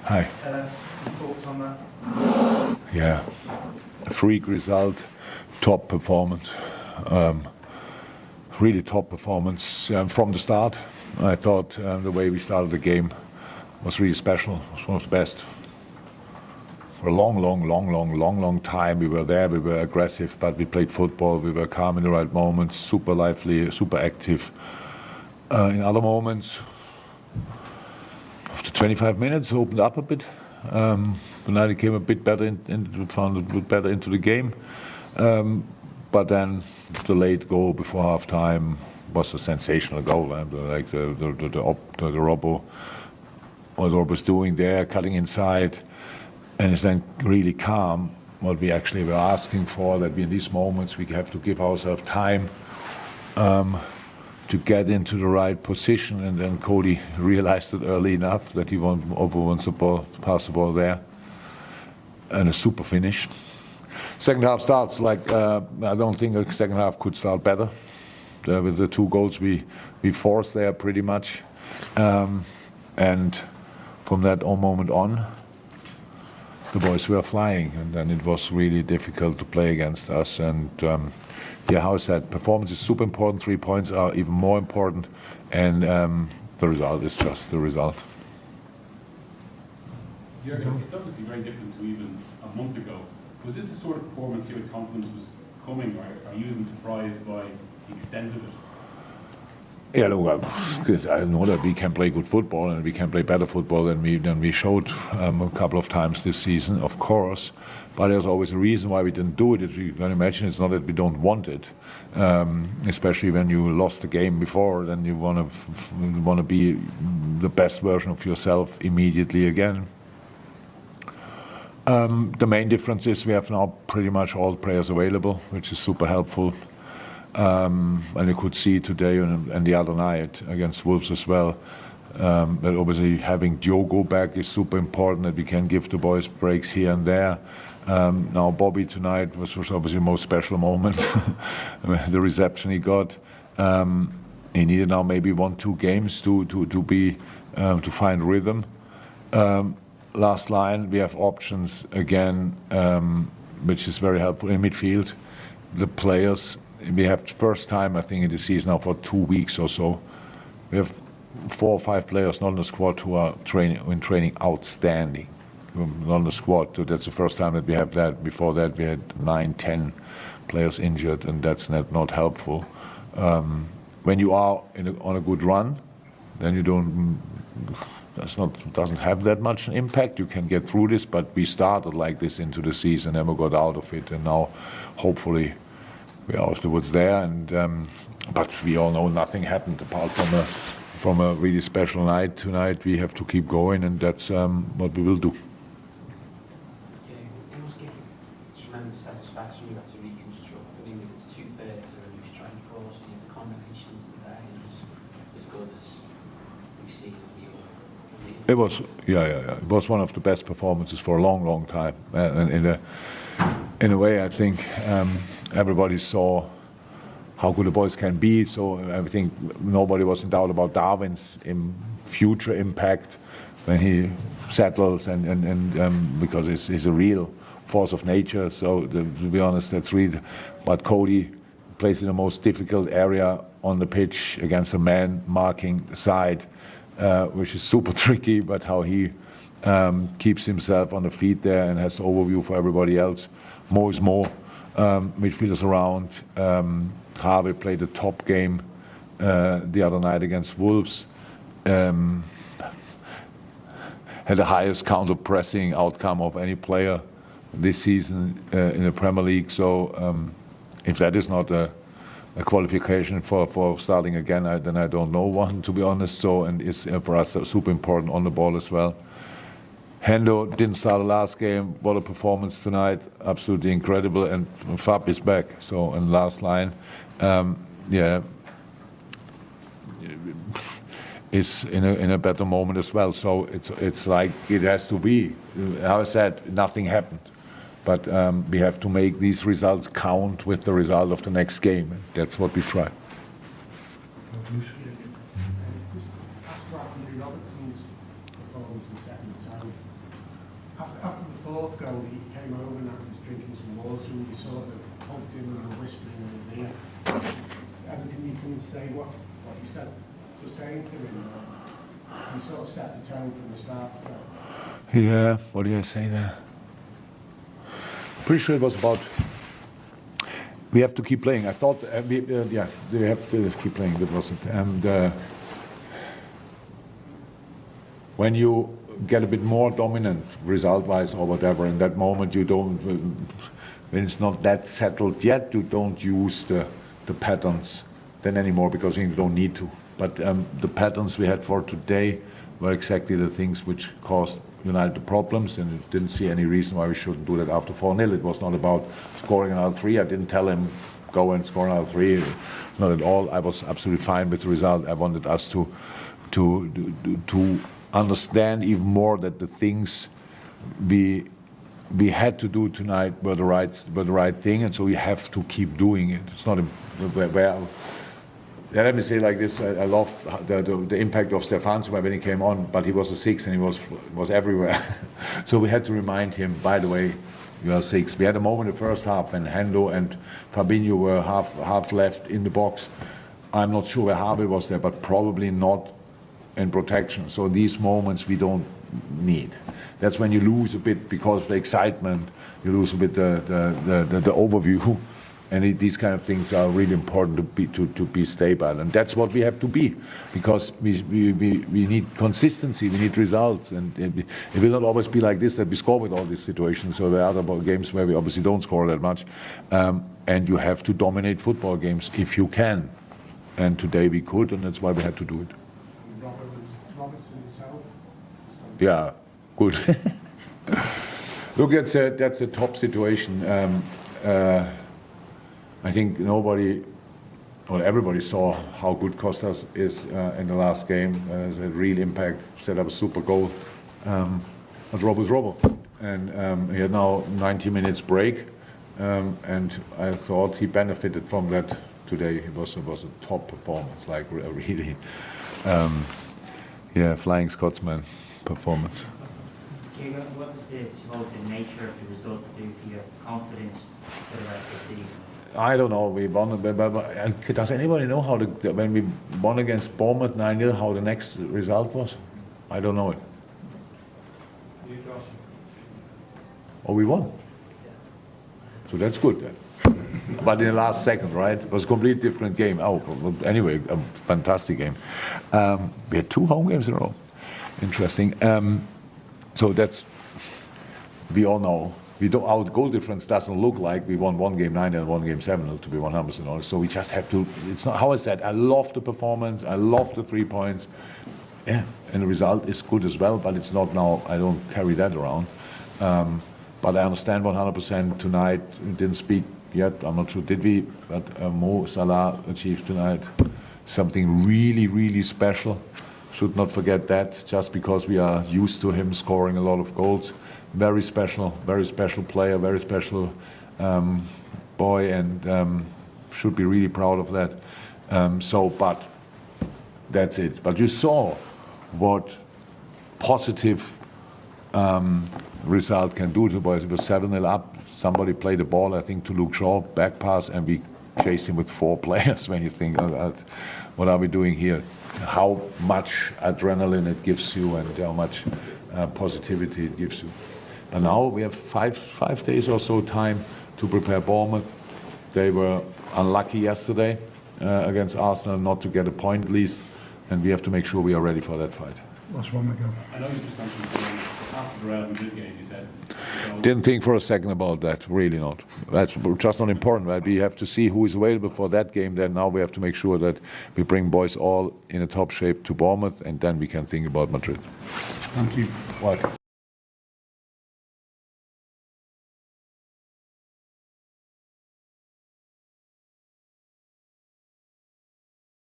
Hi. Thoughts on that? Yeah, a freak result, top performance, really top performance from the start. I thought the way we started the game was really special. It was one of the best. For a long time we were there, we were aggressive, but we played football, we were calm in the right moments, super lively, super active. In other moments, after 25 minutes, opened up a bit. United came a bit better found a bit better into the game. But then the late goal before half time was a sensational goal. Like the Robbo, what Robbo was doing there, cutting inside, and it's then really calm. What we actually were asking for, that we in these moments we have to give ourselves time to get into the right position, and then Cody realized it early enough that Robbo wants to pass the ball there, and a super finish. Second half starts like I don't think the second half could start better. With the two goals we forced there pretty much, and from that moment on, the boys were flying, and then it was really difficult to play against us. And yeah, how I said, performance is super important. 3 points are even more important, and the result is just the result. Jurgen, it's obviously very different to even a month ago. Was this the sort of performance you had confidence was coming, or are you even surprised by the extent of it? Yeah, look, I know that we can play good football and we can play better football than we showed a couple of times this season, of course. But there's always a reason why we didn't do it. If you can imagine, it's not that we don't want it. Especially when you lost the game before, then you want to be the best version of yourself immediately again. The main difference is we have now pretty much all players available, which is super helpful. And you could see today and the other night against Wolves as well, that obviously having Diogo back is super important, that we can give the boys breaks here and there. Now Bobby tonight was obviously the most special moment, the reception he got. He needed now maybe 1-2 games to find rhythm. Last line, we have options again, which is very helpful in midfield. The players, we have first time I think in the season now for 2 weeks or so, we have 4 or 5 players not in the squad who are training outstanding. Not in the squad, so that's the first time that we have that. Before that we had 9-10 players injured, and that's not helpful. When you are on a good run, then you doesn't have that much impact. You can get through this, but we started like this into the season, never got out of it, and now hopefully we are afterwards there. And but we all know nothing happened apart from a really special night tonight. We have to keep going, and that's what we will do. Yeah, it must give tremendous satisfaction you have to reconstruct. I mean, it's 2/3 of a new strike force, and the combinations today as good as we've seen. It was, yeah. It was one of the best performances for a long time. And in a way, I think everybody saw how good the boys can be. So I think nobody was in doubt about Darwin's future impact when he settles, and because he's a real force of nature. So to be honest, that's really. But Cody plays in the most difficult area on the pitch against a man marking side. Which is super tricky, but how he keeps himself on the feet there and has the overview for everybody else. More is more. Midfielders around. Harvey played a top game the other night against Wolves. Had the highest counter-pressing outcome of any player this season in the Premier League. So if that is not a qualification for starting again, then I don't know one, to be honest. So, and it's for us super important on the ball as well. Hendo didn't start the last game. What a performance tonight! Absolutely incredible. And Fab is back. So, and last line, is in a better moment as well. So it's like it has to be. How I said, nothing happened. But we have to make these results count with the result of the next game. That's what we try. Robertson's performance in the second second time. After the fourth goal, he came over and was drinking some water, and we sort of poked him and were whispering in his ear. Anything you can say what you said was saying to him? He sort of set the tone from the start. Yeah, what did I say there? Pretty sure it was about we have to keep playing. I thought, yeah, we have to keep playing. That was it. And when you get a bit more dominant result-wise or whatever, in that moment you don't, when it's not that settled yet, you don't use the patterns then anymore because you don't need to. But the patterns we had for today were exactly the things which caused United the problems, and I didn't see any reason why we shouldn't do that after 4-0. It was not about scoring another 3. I didn't tell him go and score another 3. Not at all. I was absolutely fine with the result. I wanted us to understand even more that the things we had to do tonight were the right thing, and so we have to keep doing it. It's not let me say like this: I love the impact of Stefanski when he came on, but he was a 6 and he was everywhere. So we had to remind him, by the way, you are 6. We had a moment in the first half when Hendo and Fabinho were half left in the box. I'm not sure where Harvey was there, but probably not in protection. So these moments we don't need. That's when you lose a bit because of the excitement. You lose a bit the overview. And these kind of things are really important to be stable, and that's what we have to be, because we need consistency, we need results, and it will not always be like this that we score with all these situations. So there are other games where we obviously don't score that much, and you have to dominate football games if you can, and today we could, and that's why we had to do it. Robertson himself? Yeah, good. Look, that's a top situation. I think everybody saw how good Costas is in the last game. Has a real impact, set up a super goal. But Robo's Robo. And he had now 90 minutes break. And I thought he benefited from that today. It was a top performance, like really, Flying Scotsman performance. Jurgen, what was the nature of the result to do for your confidence for the rest of the season? I don't know. We won. Does anybody know how when we won against Bournemouth 9-0, how the next result was? I don't know it. Oh, we won. So that's good then. But in the last second, right? It was a completely different game. Oh, anyway, a fantastic game. We had 2 home games in a row. Interesting. So that's, we all know. Our goal difference doesn't look like we won 1 game 9 and 1 game 7, to be 100% honest. So we just have to. It's not how I said. I love the performance. I love the 3 points. Yeah, and the result is good as well. But it's not now. I don't carry that around. But I understand 100% tonight. We didn't speak yet. I'm not sure. Did we? But Mo Salah achieved tonight something really, really special. Should not forget that. Just because we are used to him scoring a lot of goals. Very special player, very special boy, and should be really proud of that. But that's it. But you saw what positive result can do to boys. It was 7-0 up. Somebody played the ball, I think, to Luke Shaw, back pass, and we chased him with 4 players. When you think, what are we doing here? How much adrenaline it gives you, and how much positivity it gives you. And now we have five days or so time to prepare Bournemouth. They were unlucky yesterday against Arsenal not to get a point at least, and we have to make sure we are ready for that fight. Last one we go. I know you just mentioned after the Real Madrid game, you said. Didn't think for a second about that, really not. That's just not important, right? We have to see who is available for that game. Then now we have to make sure that we bring boys all in a top shape to Bournemouth, and then we can think about Madrid. Thank you. Welcome.